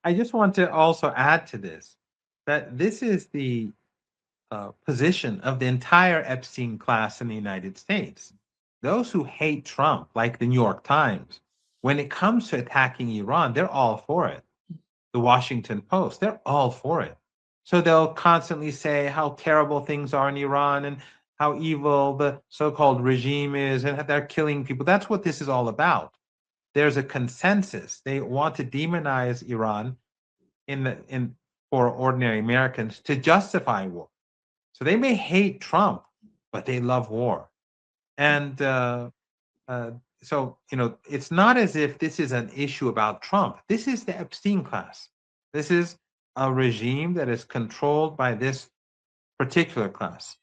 I just want to also add to this that this is the position of the entire Epstein class in the United States. Those who hate Trump, like the New York Times, when it comes to attacking Iran, they're all for it. The Washington Post, they're all for it. So they'll constantly say how terrible things are in Iran and how evil the so called regime is and they're killing people. That's what this is all about. There's a consensus. They want to demonize Iran in for ordinary Americans to justify war. So they may hate Trump, but they love war. And uh, so, it's not as if this is an issue about Trump. This is the Epstein class. This is a regime that is controlled by this particular class.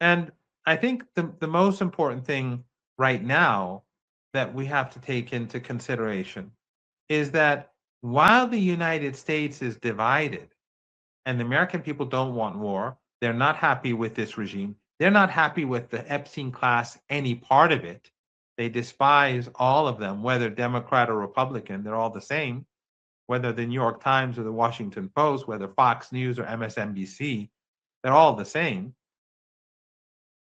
And I think the most important thing right now that we have to take into consideration is that while the United States is divided and the American people don't want war, they're not happy with this regime. They're not happy with the Epstein class, any part of it. They despise all of them, whether Democrat or Republican, they're all the same. Whether the New York Times or the Washington Post, whether Fox News or MSNBC, they're all the same.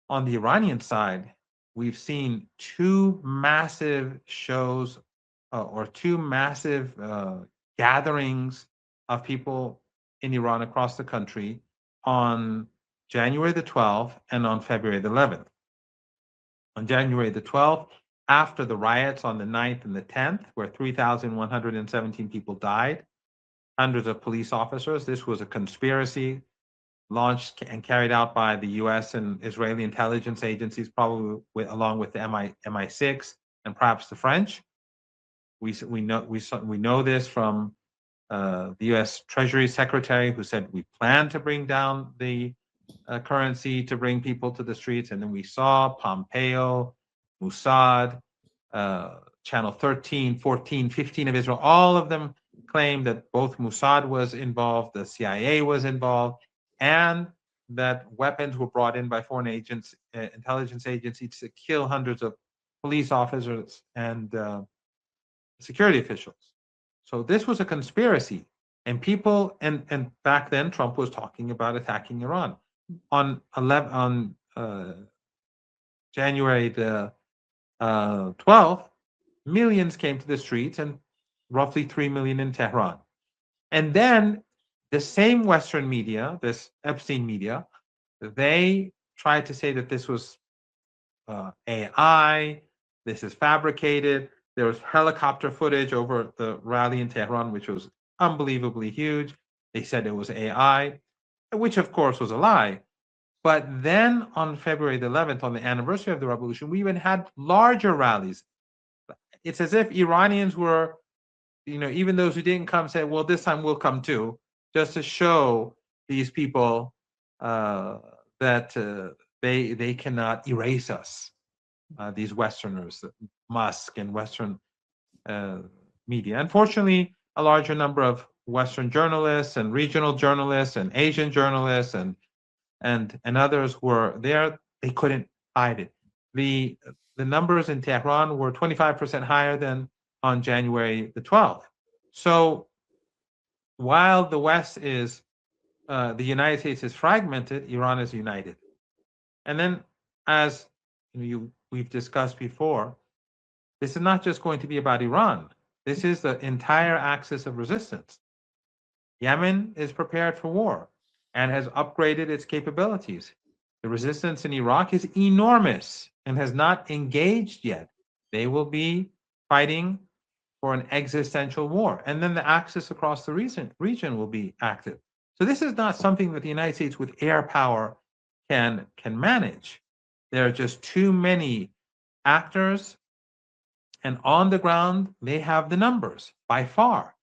On the Iranian side, we've seen two massive shows or two massive gatherings of people in Iran across the country on January the 12th and on February the 11th. On January the 12th, after the riots on the 9th and the 10th, where 3,117 people died, hundreds of police officers, this was a conspiracy launched and carried out by the U.S. and Israeli intelligence agencies, probably along with the MI6 and perhaps the French. We know this from the U.S. Treasury Secretary, who said we plan to bring down the currency to bring people to the streets, and then we saw Pompeo, Mossad, Channel 13, 14, 15 of Israel, all of them claimed that both Mossad was involved, the CIA was involved, and that weapons were brought in by foreign agents, intelligence agencies to kill hundreds of police officers and security officials. So this was a conspiracy. And people, and back then Trump was talking about attacking Iran. On January the 12th, millions came to the streets, and roughly 3 million in Tehran. And then the same Western media, this Epstein media, they tried to say that this was AI, this is fabricated. There was helicopter footage over the rally in Tehran, which was unbelievably huge. They said it was AI, which of course was a lie. But then on February the 11th, on the anniversary of the revolution, we even had larger rallies. It's as if Iranians were, even those who didn't come said, well, this time we'll come too, just to show these people that they cannot erase us, these Westerners, Musk and Western media. Unfortunately, a larger number of Western journalists and regional journalists and Asian journalists and others were there. They couldn't hide it. The numbers in Tehran were 25% higher than on January the 12th. So while the West is, the United States is fragmented, Iran is united. And then, as we've discussed before, this is not just going to be about Iran. This is the entire axis of resistance. Yemen is prepared for war and has upgraded its capabilities. The resistance in Iraq is enormous and has not engaged yet. They will be fighting for an existential war. And then the axis across the region will be active. So this is not something that the United States with air power can manage. There are just too many actors, and on the ground, they have the numbers by far.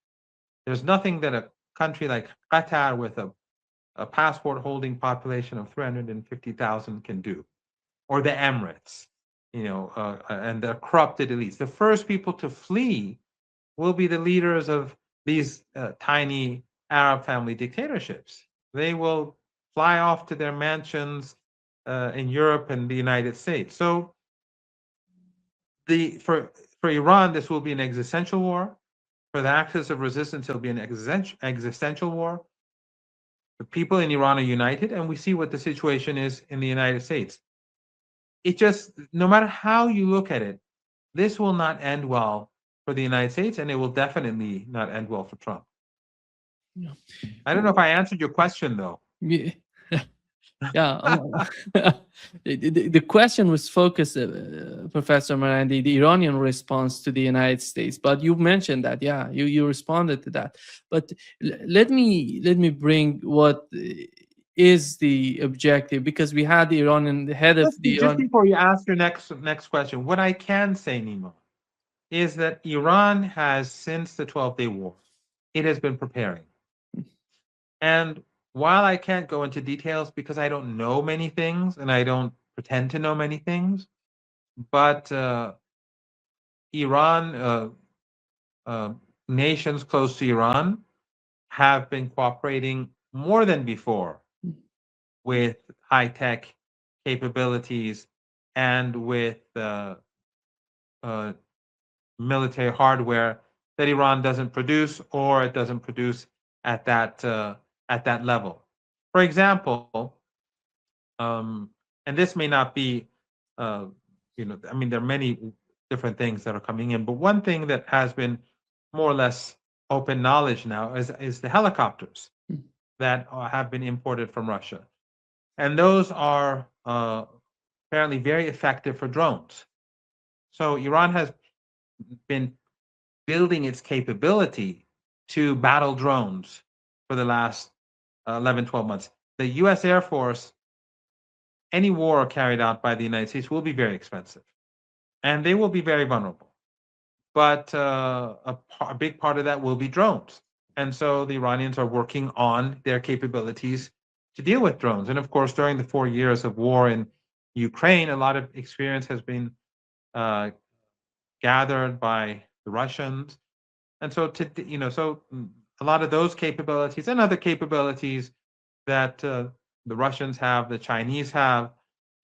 There's nothing that a country like Qatar with a passport holding population of 350,000 can do, or the Emirates, and the corrupted elites. The first people to flee will be the leaders of these tiny Arab family dictatorships. They will fly off to their mansions in Europe and the United States. So for Iran, this will be an existential war. For the axis of resistance, it'll be an existential war. The people in Iran are united, and we see what the situation is in the United States. It just, no matter how you look at it, this will not end well for the United States, and it will definitely not end well for Trump. Yeah. I don't know if I answered your question, though. Yeah. Yeah, the question was focused, Professor Marandi, the Iranian response to the United States. But you mentioned that, yeah, you responded to that. But let me bring what is the objective, because we had the Iranian, the head of the Just Iran. before you ask your next question, what I can say, Nemo, is that Iran has, since the 12-day war, it has been preparing. And while I can't go into details because I don't know many things and I don't pretend to know many things, but Iran, uh, nations close to Iran have been cooperating more than before with high tech capabilities and with uh, military hardware that Iran doesn't produce, or it doesn't produce at that level. For example, um, and this may not be, uh, I mean, there are many different things that are coming in, but one thing that has been more or less open knowledge now is the helicopters that have been imported from Russia, and those are apparently very effective for drones. So Iran has been building its capability to battle drones for the last 11, 12 months. The US Air Force, any war carried out by the United States will be very expensive and they will be very vulnerable. But a big part of that will be drones. And so the Iranians are working on their capabilities to deal with drones. And of course, during the 4 years of war in Ukraine, a lot of experience has been uh, gathered by the Russians. And so, a lot of those capabilities and other capabilities that the Russians have, the Chinese have,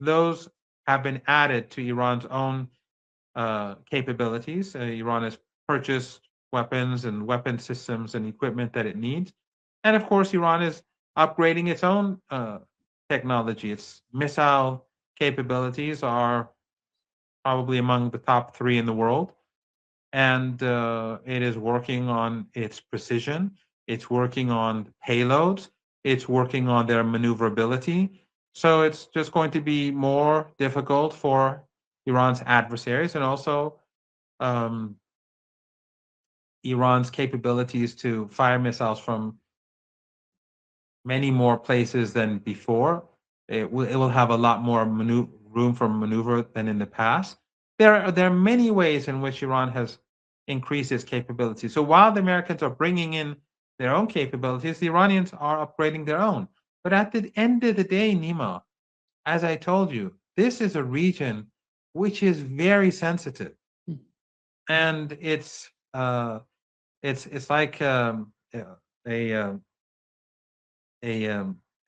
those have been added to Iran's own capabilities. Iran has purchased weapons and weapon systems and equipment that it needs. And of course, Iran is upgrading its own technology. Its missile capabilities are probably among the top three in the world. And it is working on its precision. It's working on payloads. It's working on their maneuverability. So it's just going to be more difficult for Iran's adversaries, and also um, Iran's capabilities to fire missiles from many more places than before. It will have a lot more room for maneuver than in the past. There are many ways in which Iran has increased its capabilities. So while the Americans are bringing in their own capabilities, the Iranians are upgrading their own. But at the end of the day, Nima, as I told you, this is a region which is very sensitive, and it's like a a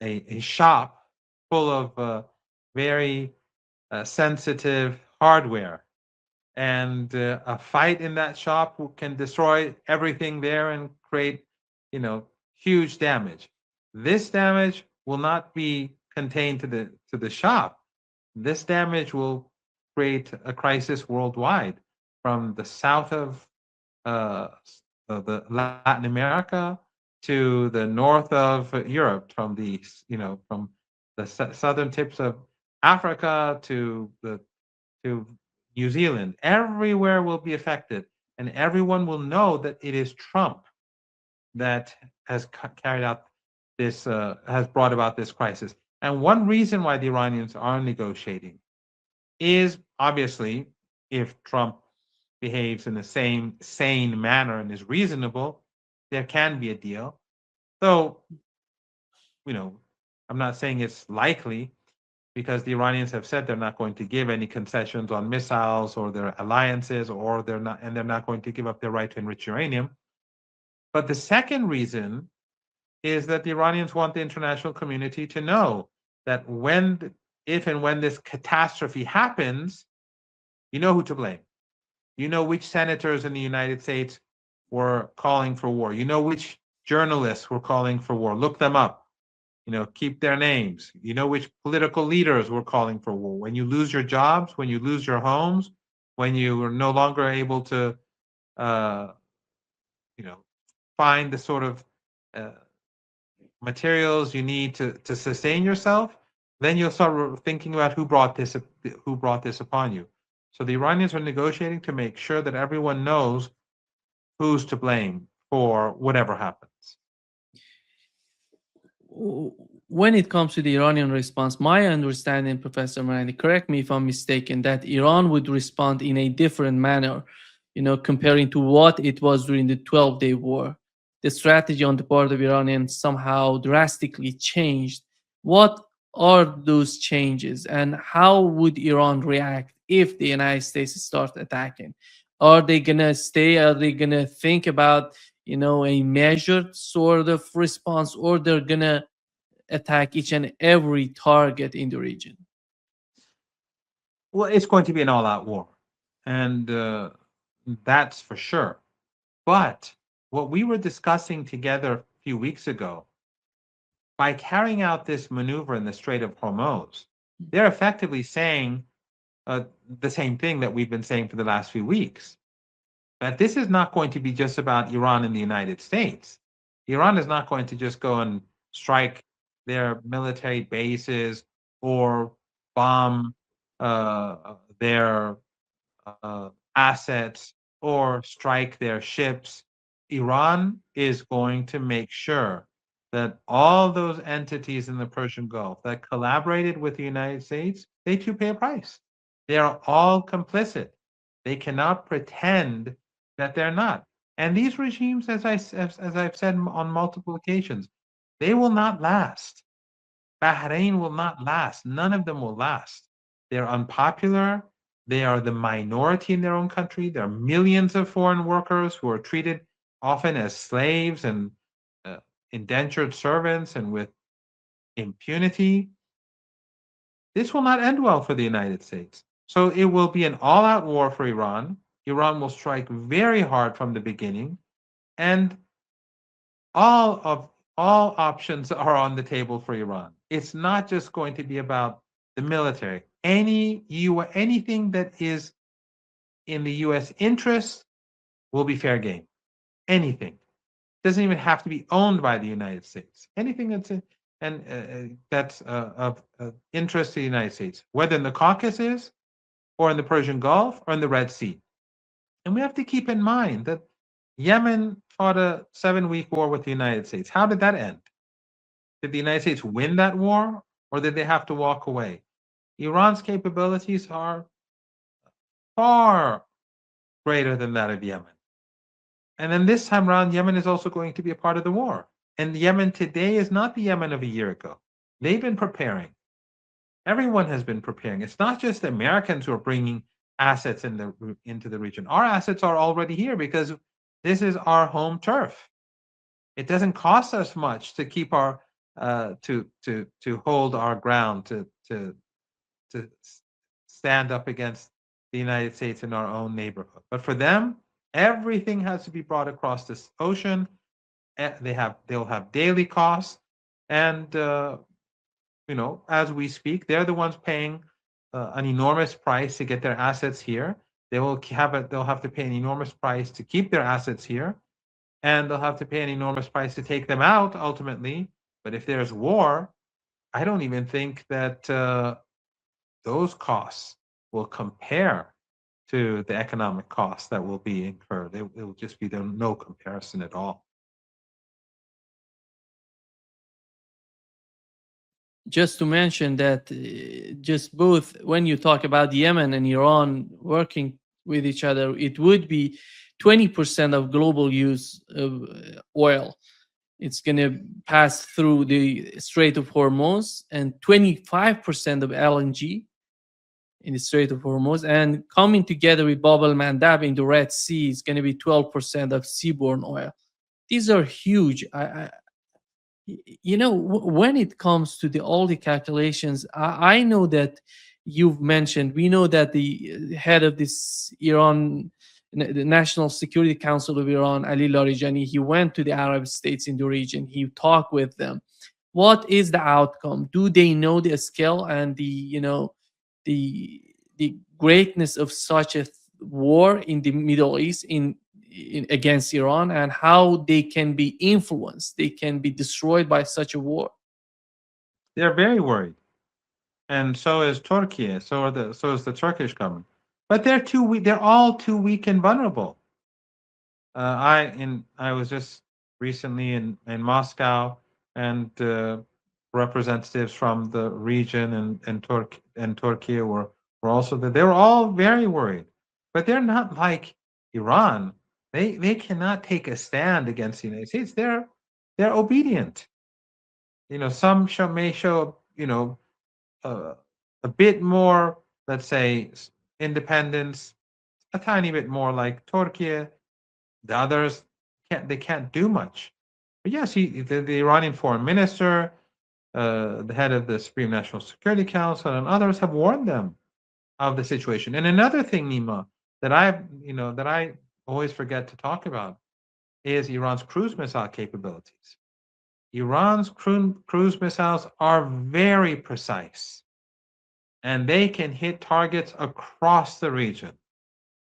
a shop full of very sensitive hardware, and a fight in that shop can destroy everything there and create, huge damage. This damage will not be contained to the shop. This damage will create a crisis worldwide, from the south of uh, the Latin America to the north of Europe, from the southern tips of Africa to New Zealand. Everywhere will be affected, and everyone will know that it is Trump that has carried out has brought about this crisis. And one reason why the Iranians are negotiating is obviously, if Trump behaves in the same sane manner and is reasonable, there can be a deal. Though, you know, I'm not saying it's likely, because the Iranians have said they're not going to give any concessions on missiles or their alliances, or they're not going to give up their right to enrich uranium. But the second reason is that the Iranians want the international community to know that if and when this catastrophe happens, you know who to blame. You know which senators in the United States were calling for war. You know which journalists were calling for war. Look them up. Keep their names. You know which political leaders were calling for war. When you lose your jobs, when you lose your homes, when you are no longer able to, uh, you know, find the sort of uh, materials you need to sustain yourself, then you'll start thinking about who brought this upon you. So the Iranians are negotiating to make sure that everyone knows who's to blame for whatever happens. When it comes to the Iranian response, my understanding, Professor Marandi, correct me if I'm mistaken, that Iran would respond in a different manner, comparing to what it was during the 12-day war. The strategy on the part of Iranians somehow drastically changed. What are those changes, and how would Iran react if the United States start attacking? Are they gonna stay? Are they gonna think about a measured sort of response, or they're gonna attack each and every target in the region? Well, it's going to be an all-out war, and that's for sure. But what we were discussing together a few weeks ago, by carrying out this maneuver in the Strait of Hormuz, they're effectively saying the same thing that we've been saying for the last few weeks. That this is not going to be just about Iran and the United States. Iran is not going to just go and strike their military bases or bomb their assets or strike their ships. Iran is going to make sure that all those entities in the Persian Gulf that collaborated with the United States, they too pay a price. They are all complicit. They cannot pretend that they're not. And these regimes, as I've said on multiple occasions, they will not last. Bahrain will not last. None of them will last. They're unpopular. They are the minority in their own country. There are millions of foreign workers who are treated often as slaves and uh, indentured servants and with impunity. This will not end well for the United States. So it will be an all out war for Iran. Iran will strike very hard from the beginning. And all options are on the table for Iran. It's not just going to be about the military. Anything that is in the U.S. interest will be fair game. Anything doesn't even have to be owned by the United States. Anything that's of interest to the United States, whether in the Caucasus or in the Persian Gulf or in the Red Sea. And we have to keep in mind that Yemen fought a 7-week war with the United States. How did that end? Did the United States win that war, or did they have to walk away? Iran's capabilities are far greater than that of Yemen. And then this time around, Yemen is also going to be a part of the war. And Yemen today is not the Yemen of a year ago. They've been preparing. Everyone has been preparing. It's not just the Americans who are bringing assets into the region. Our assets are already here because this is our home turf. It doesn't cost us much to keep our to hold our ground, to stand up against the United States in our own neighborhood. But for them, everything has to be brought across this ocean. They'll have daily costs, and as we speak, they're the ones paying an enormous price to get their assets here. They'll have to pay an enormous price to keep their assets here, and they'll have to pay an enormous price to take them out ultimately. But if there's war, I don't even think that those costs will compare to the economic costs that will be incurred. It will just be no comparison at all. Just to mention that just both, when you talk about Yemen and Iran working with each other, it would be 20% of global use of oil. It's going to pass through the Strait of Hormuz, and 25% of LNG in the Strait of Hormuz, and coming together with Bab el-Mandab in the Red Sea is going to be 12% of seaborne oil. These are huge. When it comes to all the calculations, I know that you've mentioned, we know that the head of this Iran the National Security Council of Iran, Ali Larijani, he went to the Arab states in the region. He talked with them. What is the outcome? Do they know the scale and the the greatness of such a war in the Middle East in against Iran, and how they can be influenced, they can be destroyed by such a war? They're very worried, and so is Turkey. So is the Turkish government. But they're too weak. They're all too weak and vulnerable. I was just recently in Moscow, and representatives from the region and Turkey were also there. They were all very worried, but they're not like Iran. They cannot take a stand against the United States. They're obedient. Some may show uh, a bit more, let's say, independence, a tiny bit more like Turkey. The others can't do much. But yes, the Iranian foreign minister, the head of the Supreme National Security Council, and others have warned them of the situation. And another thing, Nima, that I always forget to talk about is Iran's cruise missile capabilities. Iran's cruise missiles are very precise, and they can hit targets across the region.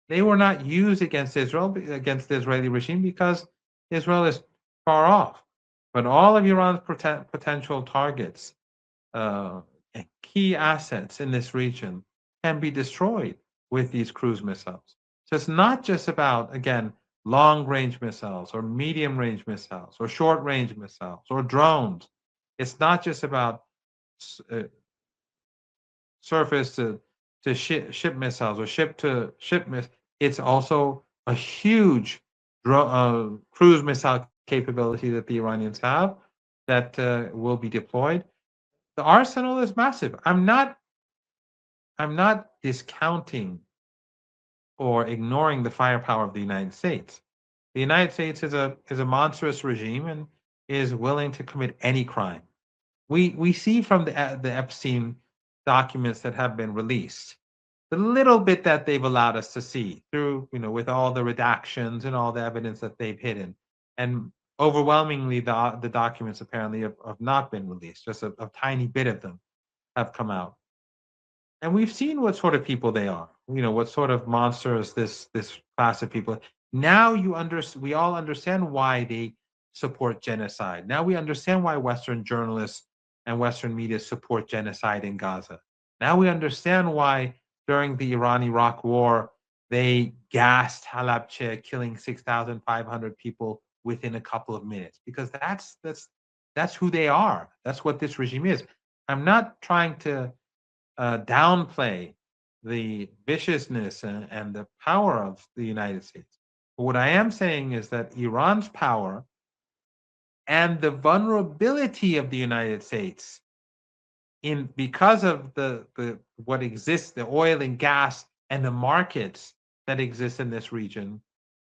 They were not used against Israel, against the Israeli regime, because Israel is far off. But all of Iran's potential targets, and key assets in this region, can be destroyed with these cruise missiles. So it's not just about, again, long range missiles or medium range missiles or short range missiles or drones. It's not just about uh, surface to ship missiles or ship to ship missiles. It's also a huge cruise missile capability that the Iranians have that will be deployed. The arsenal is massive. I'm not discounting or ignoring the firepower of the United States. The United States is a monstrous regime and is willing to commit any crime. We see from the Epstein documents that have been released, the little bit that they've allowed us to see through, with all the redactions and all the evidence that they've hidden, and overwhelmingly the documents apparently have not been released. Just a tiny bit of them have come out, and we've seen what sort of people they are. What sort of monsters this class of people. Now we all understand why they support genocide. Now we understand why Western journalists and Western media support genocide in Gaza. Now we understand why during the Iran-Iraq war they gassed Halabja, killing 6,500 people within a couple of minutes, because that's who they are. That's what this regime is. I'm not trying to downplay the viciousness and the power of the United States. But what I am saying is that Iran's power and the vulnerability of the United States, because of the what exists, the oil and gas and the markets that exist in this region,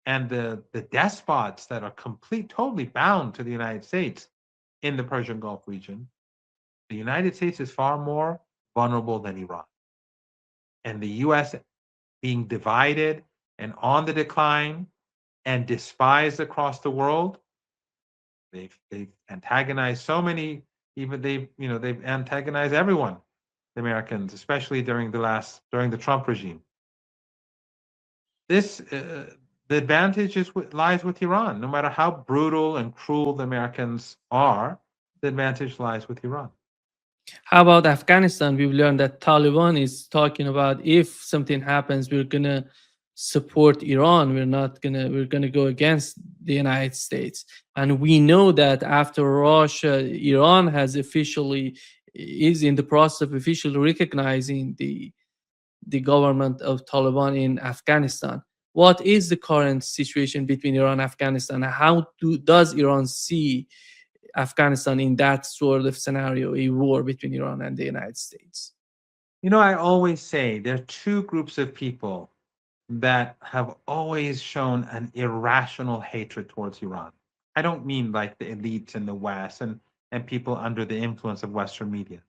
and the despots that are totally bound to the United States in the Persian Gulf region, the United States is far more vulnerable than Iran. And the US being divided and on the decline and despised across the world. They've antagonized so many, even they've antagonized everyone, the Americans, especially during the Trump regime. This the advantage lies with Iran. No matter how brutal and cruel the Americans are, the advantage lies with Iran. How about Afghanistan? We've learned that Taliban is talking about, if something happens, we're gonna support Iran. We're gonna go against the United States. And we know that after Russia, Iran is in the process of officially recognizing the government of Taliban in Afghanistan. What is the current situation between Iran and Afghanistan? How does Iran see Afghanistan in that sort of scenario, a war between Iran and the United States? I always say there are two groups of people that have always shown an irrational hatred towards Iran. I don't mean like the elites in the West and people under the influence of Western media.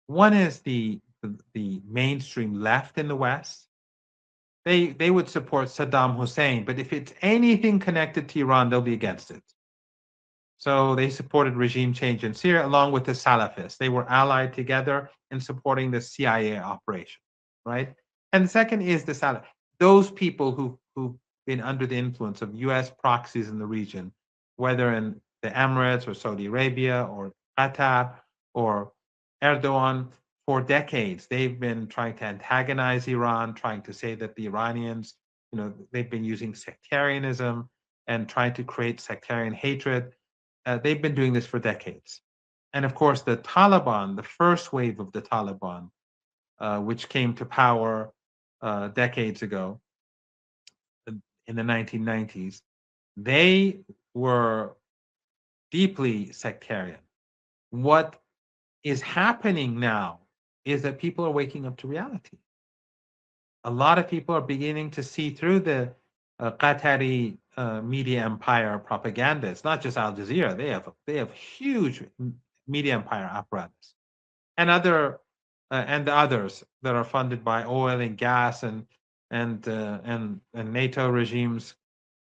One is the mainstream left in the West, they would support Saddam Hussein, but if it's anything connected to Iran, they'll be against it. So they supported regime change in Syria along with the Salafists. They were allied together in supporting the CIA operation, right? And the second is the Salaf. Those people who've been under the influence of U.S. proxies in the region, whether in the Emirates or Saudi Arabia or Qatar or Erdogan, for decades, they've been trying to antagonize Iran, trying to say that the Iranians, they've been using sectarianism and trying to create sectarian hatred. They've been doing this for decades. And of course, the Taliban, the first wave of the Taliban, which came to power decades ago in the 1990s, they were deeply sectarian. What is happening now is that people are waking up to reality. A lot of people are beginning to see through the Qatari media empire propaganda. It's not just Al Jazeera; they have huge media empire apparatus, and the others that are funded by oil and gas and NATO regimes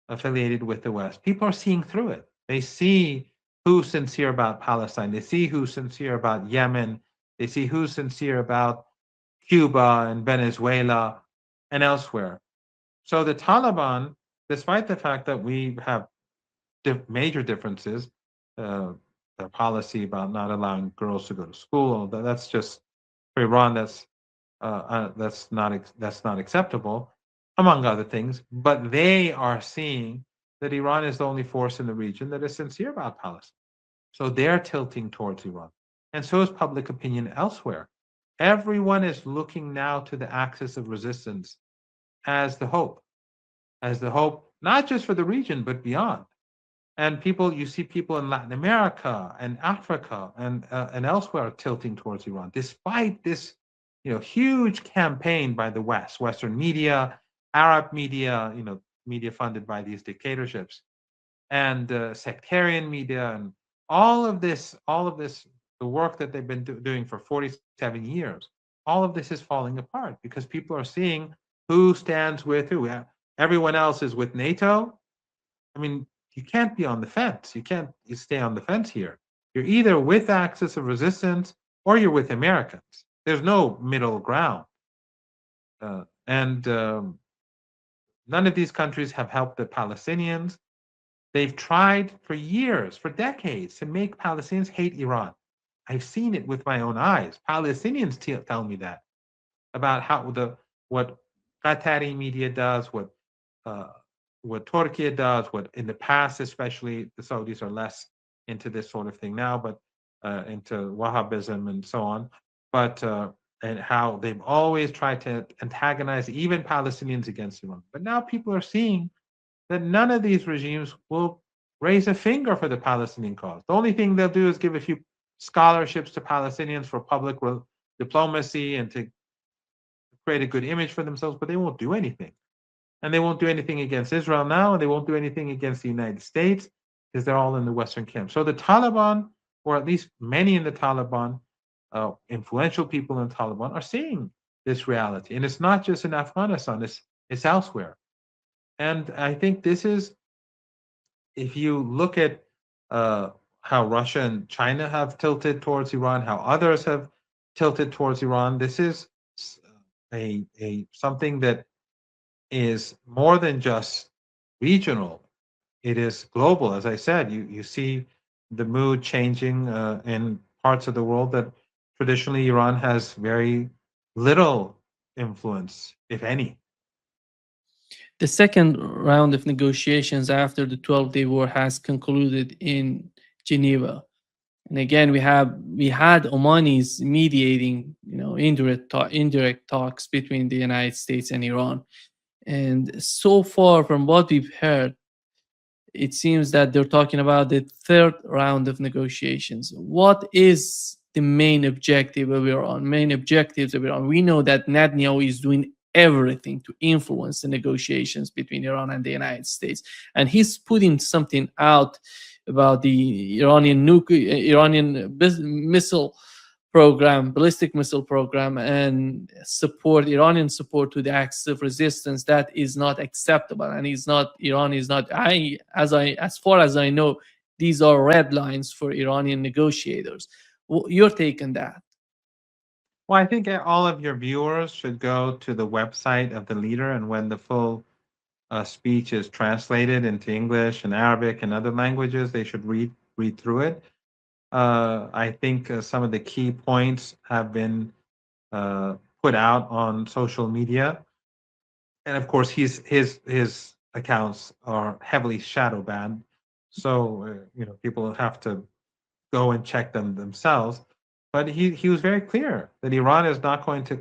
affiliated with the West. People are seeing through it. They see who's sincere about Palestine. They see who's sincere about Yemen. They see who's sincere about Cuba and Venezuela and elsewhere. So the Taliban, despite the fact that we have major differences, their policy about not allowing girls to go to school, that's just for Iran. That's not acceptable, among other things. But they are seeing that Iran is the only force in the region that is sincere about Palestine. So they're tilting towards Iran, and so is public opinion elsewhere. Everyone is looking now to the axis of resistance as the hope, not just for the region, but beyond. And you see people in Latin America and Africa and elsewhere tilting towards Iran, despite this, huge campaign by the West, Western media, Arab media, media funded by these dictatorships, and sectarian media, and all of this, the work that they've been doing for 47 years, all of this is falling apart because people are seeing who stands with who. Everyone else is with NATO. I mean, you can't be on the fence. You stay on the fence here. You're either with Axis of Resistance or you're with Americans. There's no middle ground. And none of these countries have helped the Palestinians. They've tried for years, for decades, to make Palestinians hate Iran. I've seen it with my own eyes. Palestinians tell me that about what Qatari media does, what Turkey does, what in the past, especially the Saudis are less into this sort of thing now, but into Wahhabism and so on. But and how they've always tried to antagonize even Palestinians against Iran. But now people are seeing that none of these regimes will raise a finger for the Palestinian cause. The only thing they'll do is give a few scholarships to Palestinians for public diplomacy and to create a good image for themselves, but they won't do anything. And they won't do anything against Israel now, and they won't do anything against the United States because they're all in the Western camp. So the Taliban, or at least many in the Taliban, influential people in the Taliban, are seeing this reality. And it's not just in Afghanistan, it's elsewhere. And I think this is, if you look at how Russia and China have tilted towards Iran, how others have tilted towards Iran, this is a something that is more than just regional. It is global. As I said, you see the mood changing in parts of the world that traditionally Iran has very little influence, if any. The second round of negotiations after the 12-day war has concluded in Geneva. And again, we had Omanis mediating, indirect talks between the United States and Iran. And so far, from what we've heard, it seems that they're talking about the third round of negotiations. What is the main objective of Iran? Main objectives of Iran? We know that Netanyahu is doing everything to influence the negotiations between Iran and the United States, and he's putting something out about the Iranian missile program, ballistic missile program, and support Iranian support to the axis of resistance, that is not acceptable, and is not Iran is not. As far as I know, these are red lines for Iranian negotiators. Your take on that? Well, I think all of your viewers should go to the website of the leader, and when the full speech is translated into English and Arabic and other languages, they should read through it. I think some of the key points have been uh, put out on social media, and of course, his accounts are heavily shadow banned, so people have to go and check them themselves. But he was very clear that Iran is not going to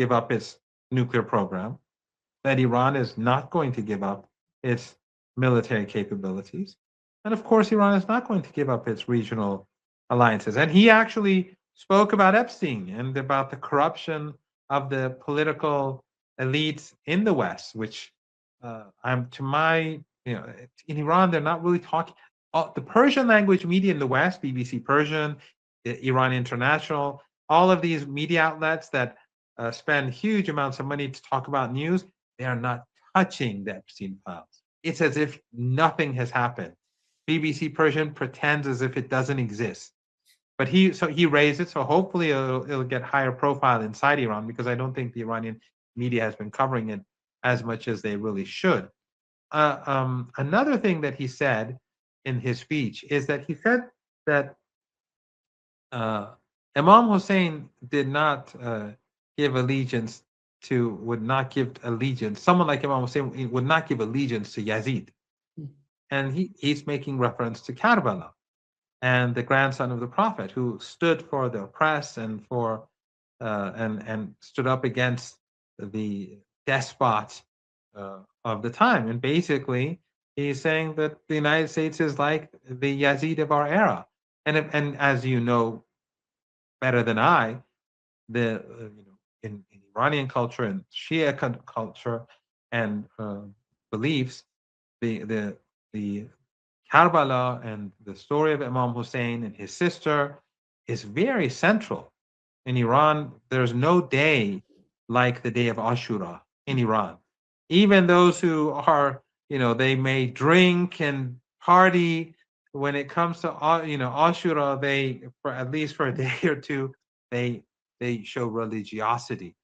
give up its nuclear program, that Iran is not going to give up its military capabilities. And of course, Iran is not going to give up its regional alliances. And he actually spoke about Epstein and about the corruption of the political elites in the West, which I'm to my, in Iran, they're not really talking. The Persian language media in the West, BBC Persian, Iran International, all of these media outlets that spend huge amounts of money to talk about news, they are not touching the Epstein files. It's as if nothing has happened. BBC Persian pretends as if it doesn't exist. But he raised it, so hopefully it'll get higher profile inside Iran, because I don't think the Iranian media has been covering it as much as they really should. Another thing that he said in his speech is that he said that uh, Imam Hussein did not give allegiance would not give allegiance. Someone like Imam Hussein would not give allegiance to Yazid, and he's making reference to Karbala and the grandson of the Prophet, who stood for the oppressed and for and stood up against the despot of the time. And basically, he's saying that the United States is like the Yazid of our era. And as you know better than I, in Iranian culture and Shia culture and beliefs, the Karbala and the story of Imam Hussein and his sister is very central. In Iran, there's no day like the day of Ashura in Iran. Even those who are, they may drink and party. When it comes to, Ashura, for at least for a day or two, they they show religiosity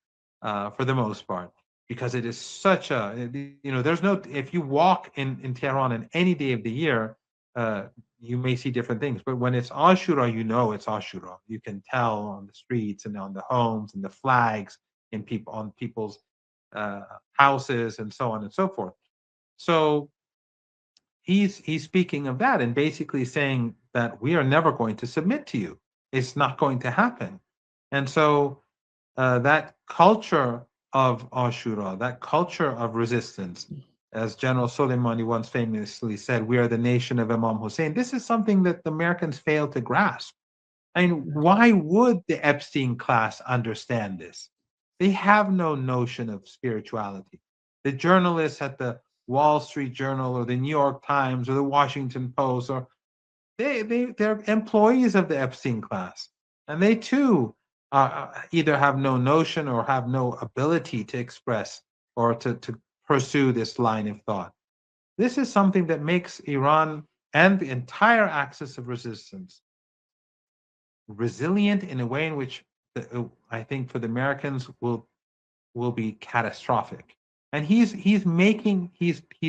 for the most part, because it is such there's no, if you walk in Tehran in any day of the year, uh, you may see different things, but when it's Ashura, it's Ashura. You can tell on the streets and on the homes and the flags on people's uh, houses and so on and so forth. So he's speaking of that and basically saying that we are never going to submit to you. It's not going to happen. And so that culture of Ashura, that culture of resistance, as General Soleimani once famously said, we are the nation of Imam Hussein. This is something that the Americans fail to grasp. I mean, why would the Epstein class understand this? They have no notion of spirituality. The journalists at the Wall Street Journal or the New York Times or the Washington Post, or they're employees of the Epstein class, and they too either have no notion or have no ability to express or to pursue this line of thought. This is something that makes Iran and the entire axis of resistance resilient in a way in which I think for the Americans will be catastrophic. And he's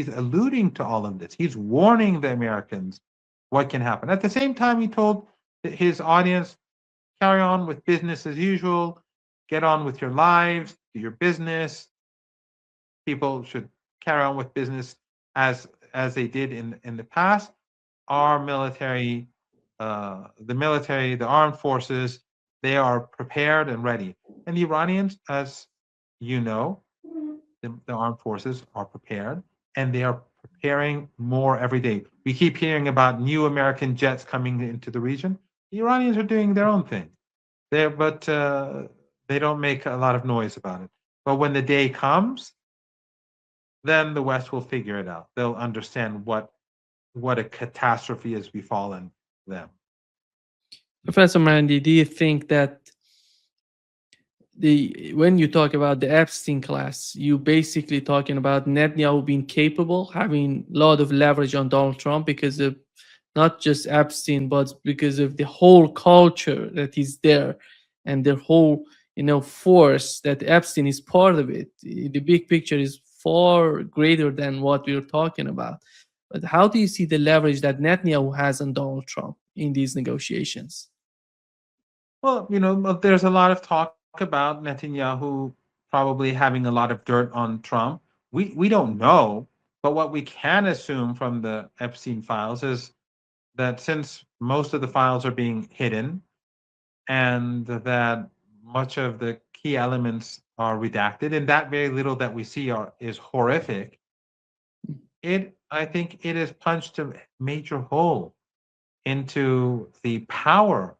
alluding to all of this. He's warning the Americans what can happen. At the same time, he told his audience, carry on with business as usual, get on with your lives, do your business. People should carry on with business as they did in the past. Our military, the armed forces, they are prepared and ready. And the Iranians, as you know, the armed forces are prepared, and they are preparing more every day. We keep hearing about new American jets coming into the region. The Iranians are doing their own thing there, but they don't make a lot of noise about it. But when the day comes, then the West will figure it out. They'll understand what a catastrophe has befallen them. Professor Marandi, do you think that the when you talk about the Epstein class, you basically talking about Netanyahu being capable, having a lot of leverage on Donald Trump because of not just Epstein, but because of the whole culture that is there and the whole force that Epstein is part of it. The big picture is far greater than what we're talking about. But how do you see the leverage that Netanyahu has on Donald Trump in these negotiations? Well, there's a lot of talk about Netanyahu probably having a lot of dirt on Trump. We don't know, but what we can assume from the Epstein files is that since most of the files are being hidden and that much of the key elements are redacted and that very little that we see is horrific, I think it has punched a major hole into the power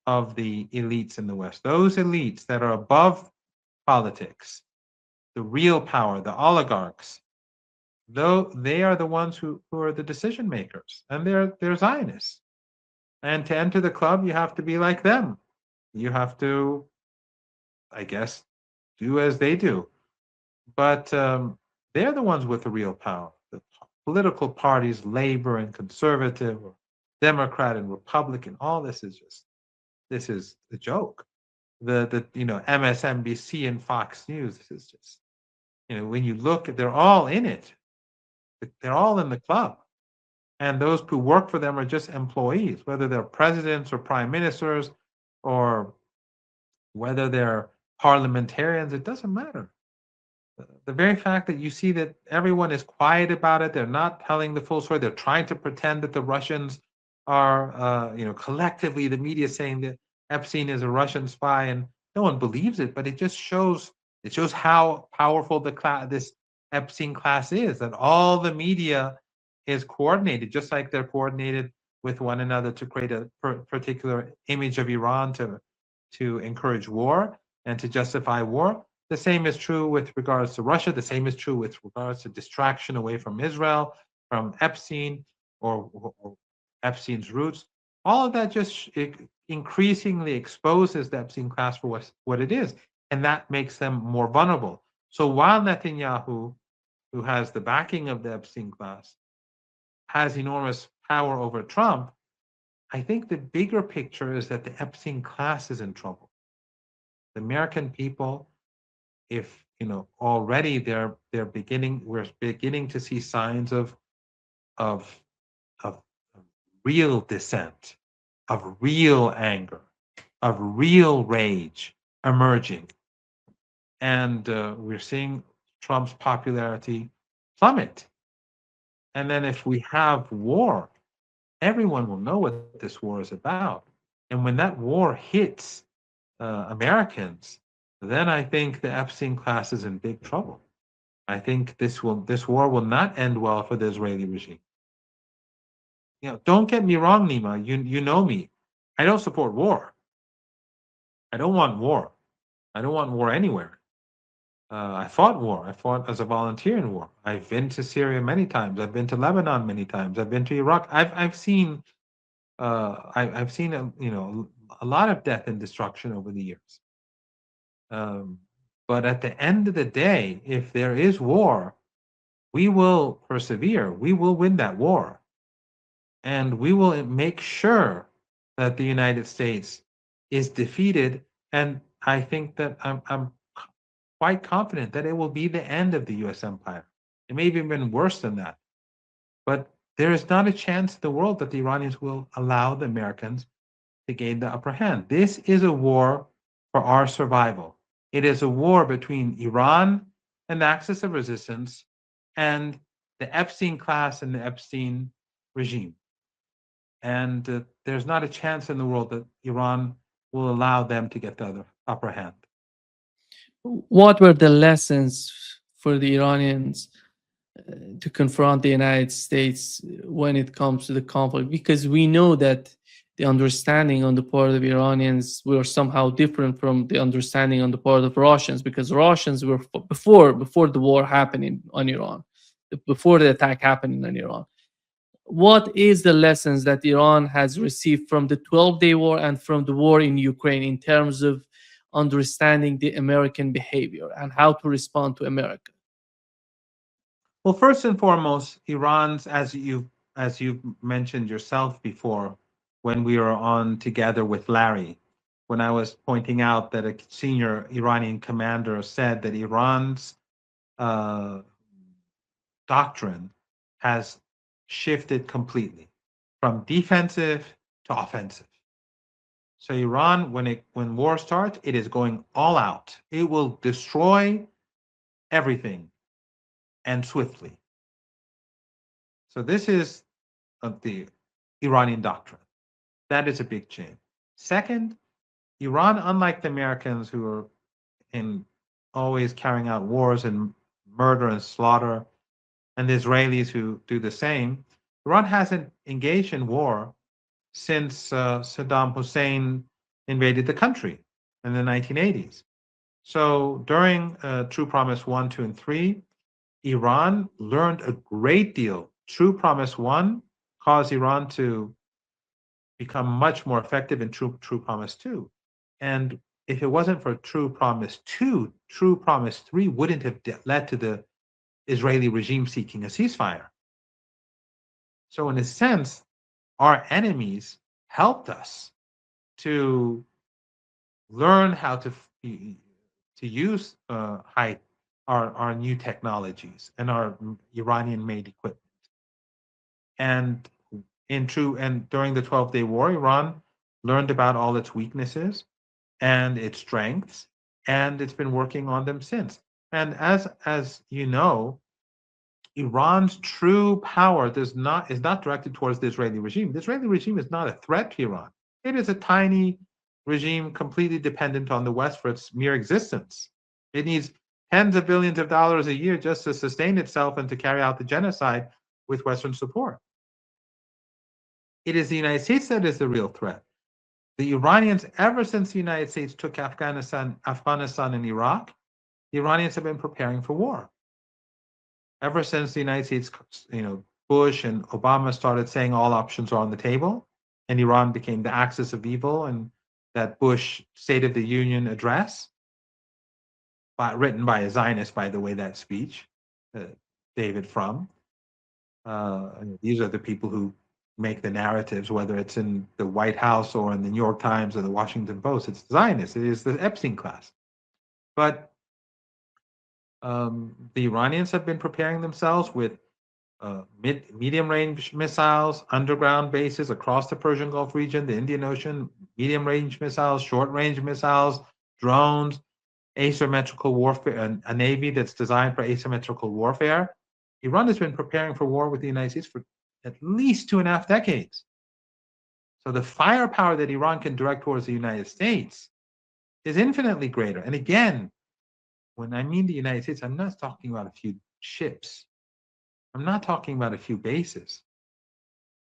of the elites in the West. Those elites that are above politics, the real power, the oligarchs, though they are the ones who are the decision makers, and they're Zionists. And to enter the club, you have to be like them. You have to, I guess, do as they do. But they're the ones with the real power. The political parties, Labor and Conservative, or Democrat and Republican, all this is a joke. The MSNBC and Fox News, this is just when you look, they're all in it. They're all in the club. And those who work for them are just employees, whether they're presidents or prime ministers or whether they're parliamentarians, it doesn't matter. The very fact that you see that everyone is quiet about it, they're not telling the full story, they're trying to pretend that the Russians are, collectively the media saying that Epstein is a Russian spy, and no one believes it, but it shows how powerful this Epstein class is, that all the media is coordinated, just like they're coordinated with one another to create a particular image of Iran to encourage war and to justify war. The same is true with regards to Russia. The same is true with regards to distraction away from Israel, from Epstein or Epstein's roots. All of that just increasingly exposes the Epstein class for what it is, and that makes them more vulnerable. So while Netanyahu, who has the backing of the Epstein class, has enormous power over Trump, I think the bigger picture is that the Epstein class is in trouble. The American people, if already we're beginning to see signs of of real dissent, of real anger, of real rage emerging, and we're seeing Trump's popularity plummet. And then if we have war, everyone will know what this war is about. And when that war hits Americans, then I think the Epstein class is in big trouble. I think this war will not end well for the Israeli regime. Don't get me wrong, Nima. You know me. I don't support war. I don't want war. I don't want war anywhere. I fought war. I fought as a volunteer in war. I've been to Syria many times. I've been to Lebanon many times. I've been to Iraq. I've seen I've seen a lot of death and destruction over the years. But at the end of the day, if there is war, we will persevere. We will win that war, and we will make sure that the United States is defeated. And I think that I'm quite confident that it will be the end of the U.S. empire. It may have even been worse than that. But there is not a chance in the world that the Iranians will allow the Americans to gain the upper hand. This is a war for our survival. It is a war between Iran and the axis of resistance and the Epstein class and the Epstein regime. And there's not a chance in the world that Iran will allow them to get the upper hand. What were the lessons for the Iranians to confront the United States when it comes to the conflict? Because we know that the understanding on the part of Iranians were somehow different from the understanding on the part of Russians, because Russians were before the war happening on Iran, before the attack happening on Iran. What is the lessons that Iran has received from the 12-day war and from the war in Ukraine in terms of understanding the American behavior and how to respond to America? Well, first and foremost, Iran's, as you've mentioned yourself before, when we were on together with Larry, when I was pointing out that a senior Iranian commander said that Iran's uh, doctrine has shifted completely from defensive to offensive. So Iran, when war starts, it is going all out. It will destroy everything and swiftly. So this is the Iranian doctrine. That is a big change. Second, Iran, unlike the Americans who are in always carrying out wars and murder and slaughter, and the Israelis who do the same, Iran hasn't engaged in war since Saddam Hussein invaded the country in the 1980s. So during True Promise 1, 2, and 3, Iran learned a great deal. True Promise 1 caused Iran to become much more effective in True Promise 2. And if it wasn't for True Promise 2, True Promise 3 wouldn't have led to the Israeli regime seeking a ceasefire. So, in a sense, our enemies helped us to learn how to use our new technologies and our Iranian made equipment. And during the 12-day war, Iran learned about all its weaknesses and its strengths, and it's been working on them since. And as you know, Iran's true power is not directed towards the Israeli regime. The Israeli regime is not a threat to Iran. It is a tiny regime completely dependent on the West for its mere existence. It needs tens of billions of dollars a year just to sustain itself and to carry out the genocide with Western support. It is the United States that is the real threat. The Iranians, ever since the United States took Afghanistan and Iraq, the Iranians have been preparing for war. Ever since the United States, Bush and Obama started saying all options are on the table, and Iran became the axis of evil, and that Bush State of the Union address, written by a Zionist, by the way, that speech, David Frum. These are the people who make the narratives, whether it's in the White House or in the New York Times or the Washington Post. It's Zionist. It is the Epstein class. But the Iranians have been preparing themselves with medium-range missiles, underground bases across the Persian Gulf region, the Indian Ocean, medium-range missiles, short-range missiles, drones, asymmetrical warfare, a navy that's designed for asymmetrical warfare. Iran has been preparing for war with the United States for at least 2.5 decades. So the firepower that Iran can direct towards the United States is infinitely greater. And again, when I mean the United States, I'm not talking about a few ships. I'm not talking about a few bases.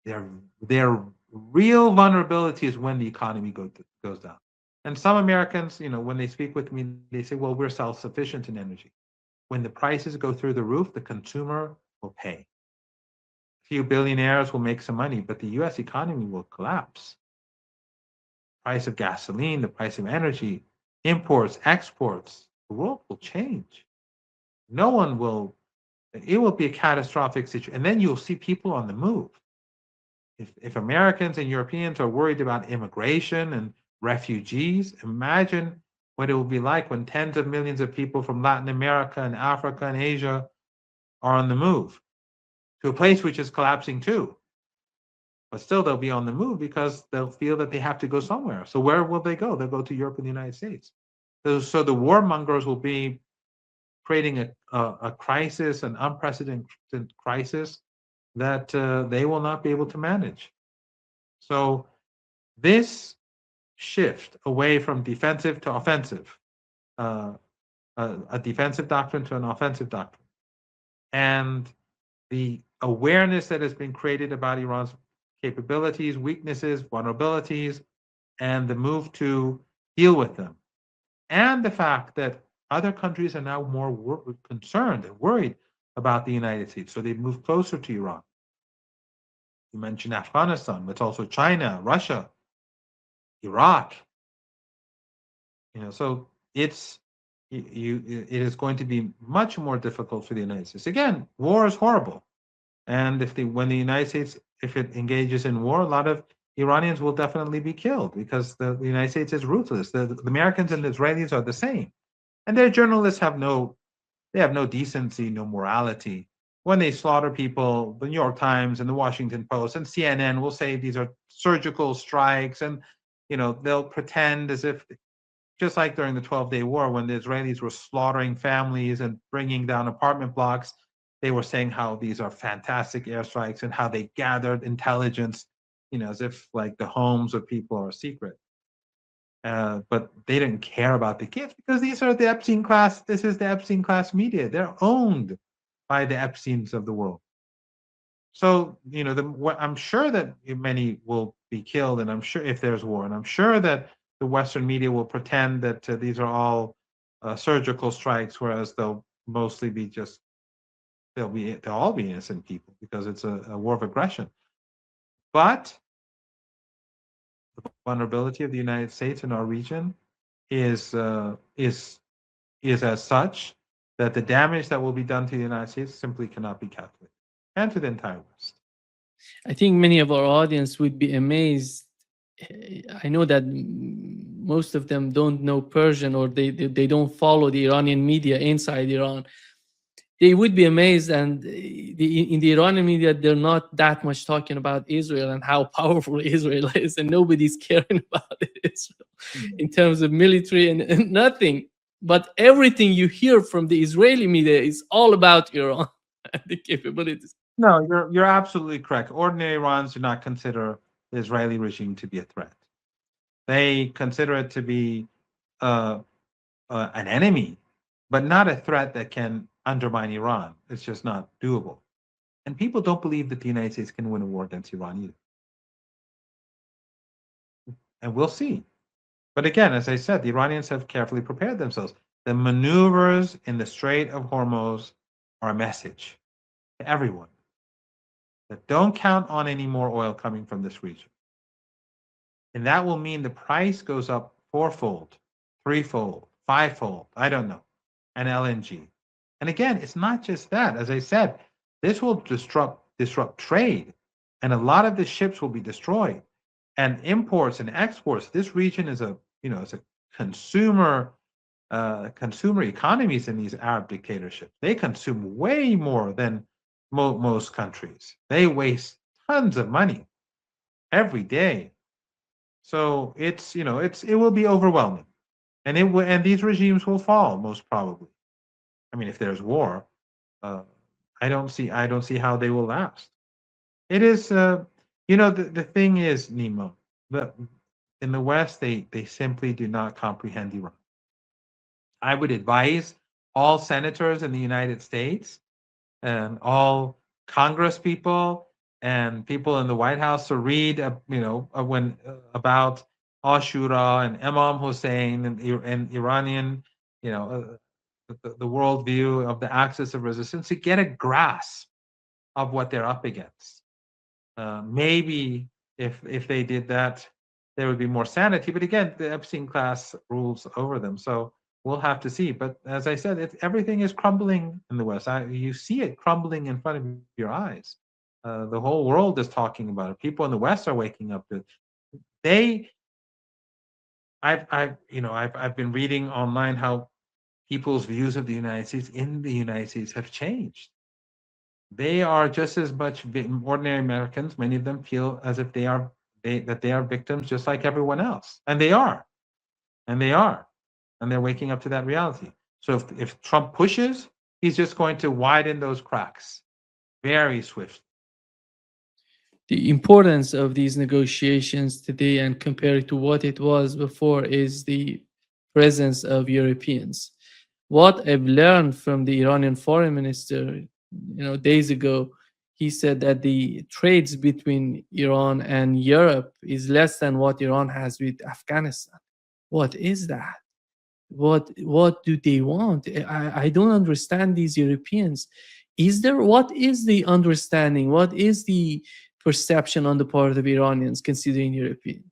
Their real vulnerability is when the economy goes down. And some Americans, when they speak with me, they say, well, we're self-sufficient in energy. When the prices go through the roof, the consumer will pay. A few billionaires will make some money, but the US economy will collapse. Price of gasoline, the price of energy, imports, exports, the world will change. No one will, it will be a catastrophic situation. And then you'll see people on the move. If Americans and Europeans are worried about immigration and refugees, imagine what it will be like when tens of millions of people from Latin America and Africa and Asia are on the move to a place which is collapsing too. But still, they'll be on the move because they'll feel that they have to go somewhere. So where will they go? They'll go to Europe and the United States. So the warmongers will be creating a crisis, an unprecedented crisis that they will not be able to manage. So this shift away from defensive to offensive, a defensive doctrine to an offensive doctrine, and the awareness that has been created about Iran's capabilities, weaknesses, vulnerabilities, and the move to deal with them, and the fact that other countries are now more concerned and worried about the United States, so they've moved closer to Iran. You mentioned Afghanistan, but it's also China, Russia, Iraq, So it's it is going to be much more difficult for the United States. Again, war is horrible, and when the United States, if it engages in war, a lot of Iranians will definitely be killed because the United States is ruthless. The Americans and the Israelis are the same, and their journalists have no decency, no morality. When they slaughter people, the New York Times and the Washington Post and CNN will say these are surgical strikes, and they'll pretend as if, just like during the 12-day war, when the Israelis were slaughtering families and bringing down apartment blocks, they were saying how these are fantastic airstrikes and how they gathered intelligence, as if like the homes of people are secret. But they didn't care about the kids because these are the Epstein class. This is the Epstein class media. They're owned by the Epsteins of the world. So, I'm sure that many will be killed, and I'm sure if there's war, and I'm sure that the Western media will pretend that these are all surgical strikes, whereas they'll mostly be just they'll all be innocent people because it's a war of aggression. But the vulnerability of the United States in our region is uh, is is as such that the damage that will be done to the United States simply cannot be calculated, and to the entire West. I think many of our audience would be amazed. I know that most of them don't know Persian, or they don't follow the Iranian media inside Iran. They would be amazed, and in the Iranian media, they're not that much talking about Israel and how powerful Israel is, and nobody's caring about Israel in terms of military and nothing. But everything you hear from the Israeli media is all about Iran and the capabilities. No, you're absolutely correct. Ordinary Iranians do not consider the Israeli regime to be a threat. They consider it to be uh, an enemy, but not a threat that can undermine Iran. It's just not doable. And people don't believe that the United States can win a war against Iran either. And we'll see. But again, as I said, the Iranians have carefully prepared themselves. The maneuvers in the Strait of Hormuz are a message to everyone that don't count on any more oil coming from this region. And that will mean the price goes up fourfold, threefold, fivefold, I don't know, and LNG. And again, it's not just that. As I said, this will disrupt trade, and a lot of the ships will be destroyed. And imports and exports. This region is it's a consumer consumer economies in these Arab dictatorships. They consume way more than most countries. They waste tons of money every day. So it will be overwhelming, and these regimes will fall most probably. I mean, if there's war, uh, I don't see how they will last. It is the thing is, Nemo, the in the West they simply do not comprehend Iran. I would advise all senators in the United States and all Congress people and people in the White House to read, when about Ashura and Imam Hussein and Iranian, the worldview of the axis of resistance to get a grasp of what they're up against. Maybe if they did that, there would be more sanity. But again, the Epstein class rules over them, so we'll have to see. But as I said, everything is crumbling in the West. You see it crumbling in front of your eyes. The whole world is talking about it. People in the West are waking up to it. They, I've been reading online how people's views of the United States in the United States have changed. They are just as much ordinary Americans. Many of them feel as if they are victims just like everyone else, and they are, and they are, and they're waking up to that reality. So if Trump pushes, he's just going to widen those cracks very swiftly. The importance of these negotiations today and compared to what it was before is the presence of Europeans. What I've learned from the Iranian foreign minister, days ago, he said that the trades between Iran and Europe is less than what Iran has with Afghanistan. What is that? What do they want? I don't understand these Europeans. What is the understanding? What is the perception on the part of Iranians considering European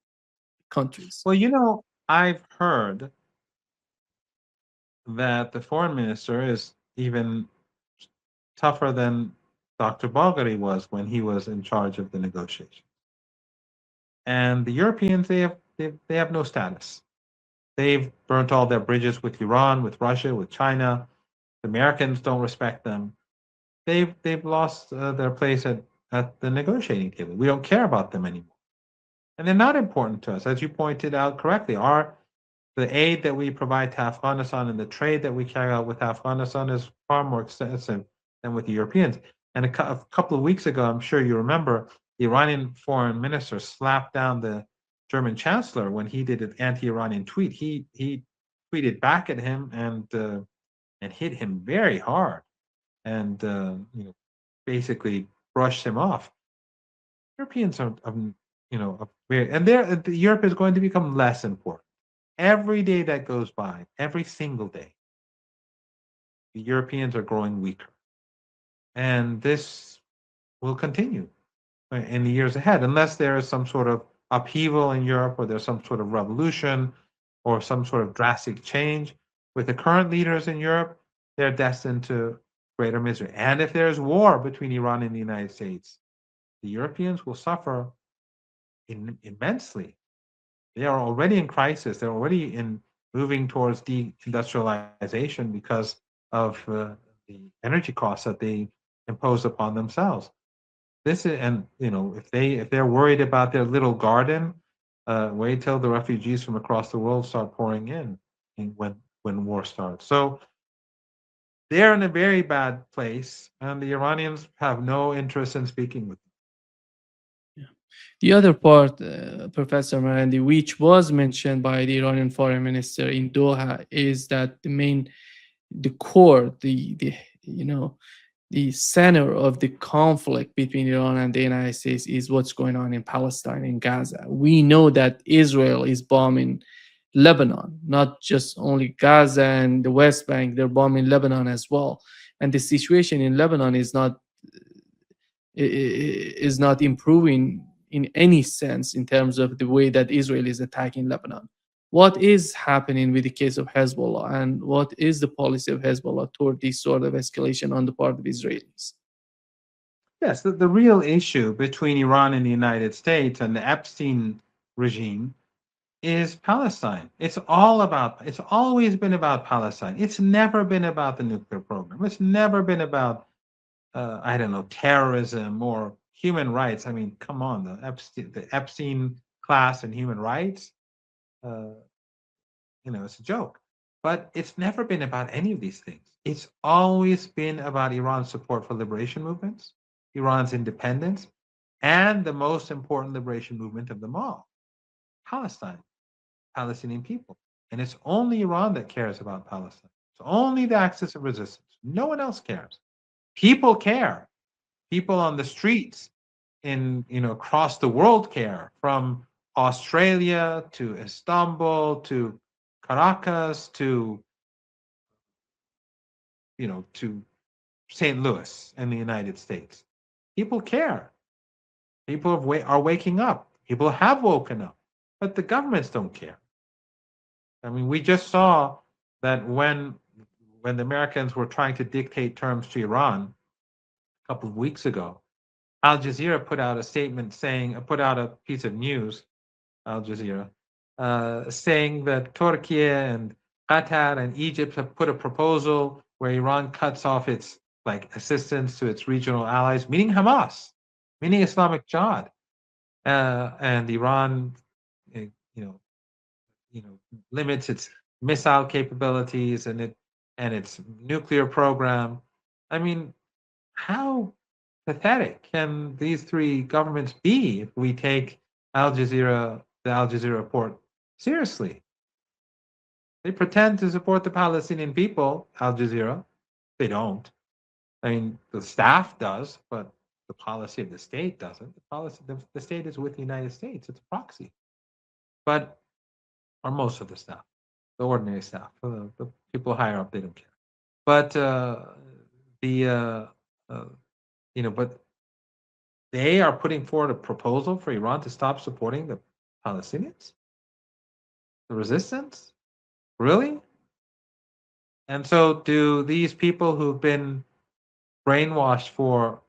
countries? Well, I've heard that the foreign minister is even tougher than Dr. Bulgari was when he was in charge of the negotiation. And the Europeans, they have no status. They've burnt all their bridges with Iran, with Russia, with China. The Americans don't respect them. They've lost their place at the negotiating table. We don't care about them anymore, and they're not important to us, as you pointed out correctly. Our The aid that we provide to Afghanistan and the trade that we carry out with Afghanistan is far more extensive than with the Europeans. And a couple of weeks ago, I'm sure you remember, the Iranian foreign minister slapped down the German chancellor when he did an anti-Iranian tweet. He tweeted back at him and hit him very hard, and basically brushed him off. Europeans and Europe is going to become less important. Every day that goes by, every single day, the Europeans are growing weaker. And this will continue in the years ahead, unless there is some sort of upheaval in Europe or there's some sort of revolution or some sort of drastic change. With the current leaders in Europe, they're destined to greater misery. And if there's war between Iran and the United States, the Europeans will suffer immensely. They are already in crisis. They're already in moving towards deindustrialization because of the energy costs that they impose upon themselves. This is, and if they're worried about their little garden, wait till the refugees from across the world start pouring in when war starts. So they're in a very bad place, and the Iranians have no interest in speaking with them. Yeah. The other part, Professor Marandi, which was mentioned by the Iranian foreign minister in Doha, is that the core, the you know, the center of the conflict between Iran and the United States is what's going on in Palestine, in Gaza. We know that Israel is bombing Lebanon, not just only Gaza and the West Bank, they're bombing Lebanon as well. And the situation in Lebanon is not improving in any sense in terms of the way that Israel is attacking Lebanon. What is happening with the case of Hezbollah, and what is the policy of Hezbollah toward this sort of escalation on the part of Israelis? Yes, the real issue between Iran and the United States and the Epstein regime is Palestine. It's always been about Palestine. It's never been about the nuclear program. It's never been about, I don't know, terrorism or human rights. I mean, come on, the Epstein class and human rights, uh, it's a joke. But it's never been about any of these things. It's always been about Iran's support for liberation movements, Iran's independence, and the most important liberation movement of them all, Palestine, Palestinian people. And it's only Iran that cares about Palestine. It's only the axis of resistance. No one else cares. People care. People on the streets across the world care, from Australia to Istanbul to Caracas to St. Louis in the United States. People care. People are waking up. People have woken up, but the governments don't care. I mean, we just saw that when the Americans were trying to dictate terms to Iran a couple of weeks ago, Al Jazeera put out a piece of news, Al Jazeera, saying that Turkey and Qatar and Egypt have put a proposal where Iran cuts off its assistance to its regional allies, meaning Hamas, meaning Islamic Jihad, and Iran, eh, you know, limits its missile capabilities and its nuclear program. I mean, how pathetic can these three governments be if we take the Al Jazeera report seriously? They pretend to support the Palestinian people, Al Jazeera. They don't. I mean, the staff does, but the policy of the state doesn't. The state is with the United States. It's a proxy. But, or most of the staff, the ordinary staff, the people higher up, they don't care. But the uh, but they are putting forward a proposal for Iran to stop supporting the Palestinians, the resistance. Really? And so, do these people who've been brainwashed for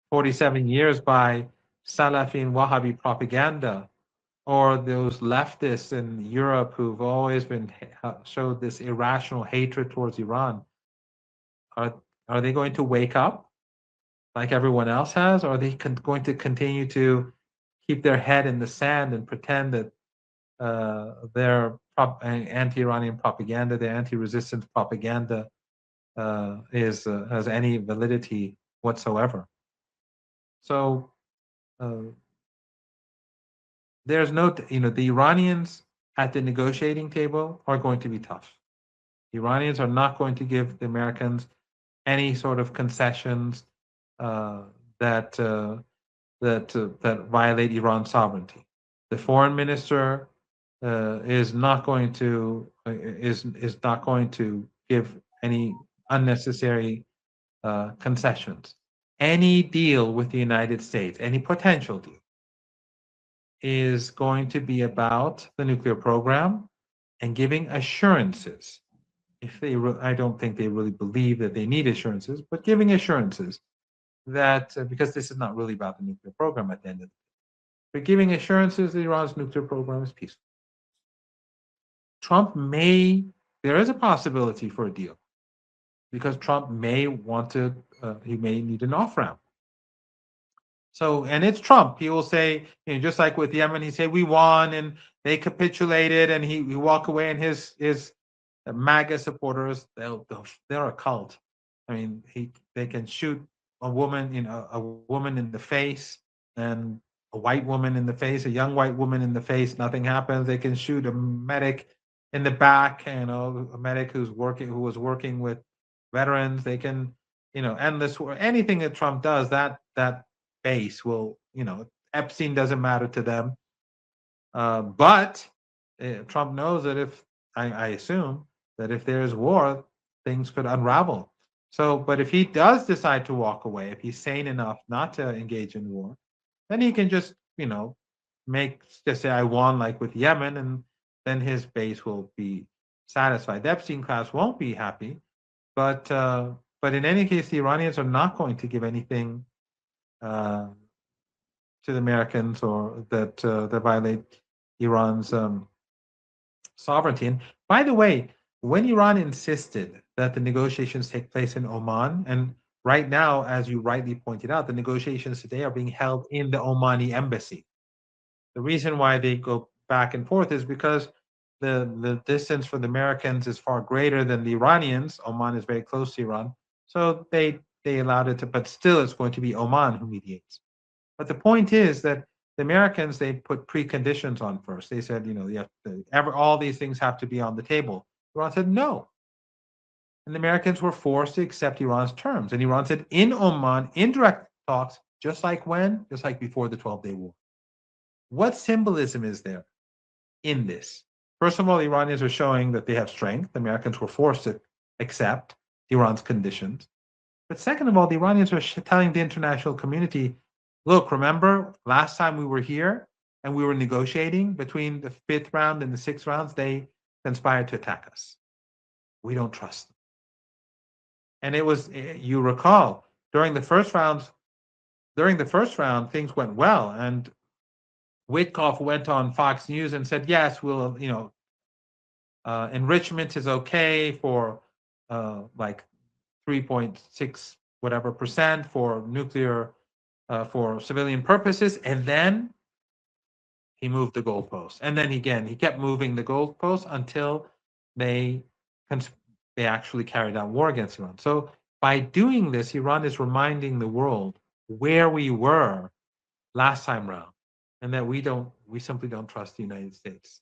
47 years by Salafi and Wahhabi propaganda, or those leftists in Europe who've always been showed this irrational hatred towards Iran, are are they going to wake up like everyone else has, or are they going to continue to keep their head in the sand and pretend that their anti-Iranian propaganda, their anti-resistance propaganda, is has any validity whatsoever? So uh, there's no, the Iranians at the negotiating table are going to be tough. The Iranians are not going to give the Americans any sort of concessions uh, that that violate Iran's sovereignty. The foreign minister is not going to is not going to give any unnecessary concessions. Any deal with the United States, any potential deal, is going to be about the nuclear program and giving assurances. If they, I don't think they really believe that they need assurances, but giving assurances that because this is not really about the nuclear program at the end of the day, but giving assurances that Iran's nuclear program is peaceful. Trump may, there is a possibility for a deal because Trump may want to, he may need an off ramp. So, and it's Trump. He will say, just like with Yemen, he say we won and they capitulated, and he walk away, and his MAGA supporters, they're a cult. I mean, they can shoot a woman, a woman in the face, and a white woman in the face, a young white woman in the face. Nothing happens. They can shoot a medic in the back, a medic who was working with veterans. They can, endless anything that Trump does. That base will, Epstein doesn't matter to them. But Trump knows that if I assume that if there's war, things could unravel. So, but if he does decide to walk away, if he's sane enough not to engage in war, then he can just, just say I won, like with Yemen, and then his base will be satisfied. The Epstein class won't be happy, but in any case, the Iranians are not going to give anything uh, to the Americans or that violate Iran's sovereignty. And by the way, when Iran insisted that the negotiations take place in Oman, and right now, as you rightly pointed out, the negotiations today are being held in the Omani embassy. The reason why they go back and forth is because the distance for the Americans is far greater than the Iranians. Oman is very close to Iran, so they allowed it to, but still, it's going to be Oman who mediates. But the point is that the Americans, they put preconditions on first. They said, you have to, all these things have to be on the table. Iran said no. And the Americans were forced to accept Iran's terms. And Iran said in Oman, indirect talks, just like when? Just like before the 12-day war. What symbolism is there in this? First of all, the Iranians are showing that they have strength. The Americans were forced to accept Iran's conditions. But second of all, the Iranians are telling the international community, look, remember last time we were here and we were negotiating between the fifth round and the sixth rounds, they conspired to attack us. We don't trust them. And it was, you recall, during the first round, things went well. And Witkoff went on Fox News and said, yes, we'll, enrichment is okay for like 3.6 whatever percent for nuclear for civilian purposes, and then he moved the goalpost, and then again he kept moving the goalpost until they they actually carried out war against Iran. So by doing this, Iran is reminding the world where we were last time round, and that we simply don't trust the United States.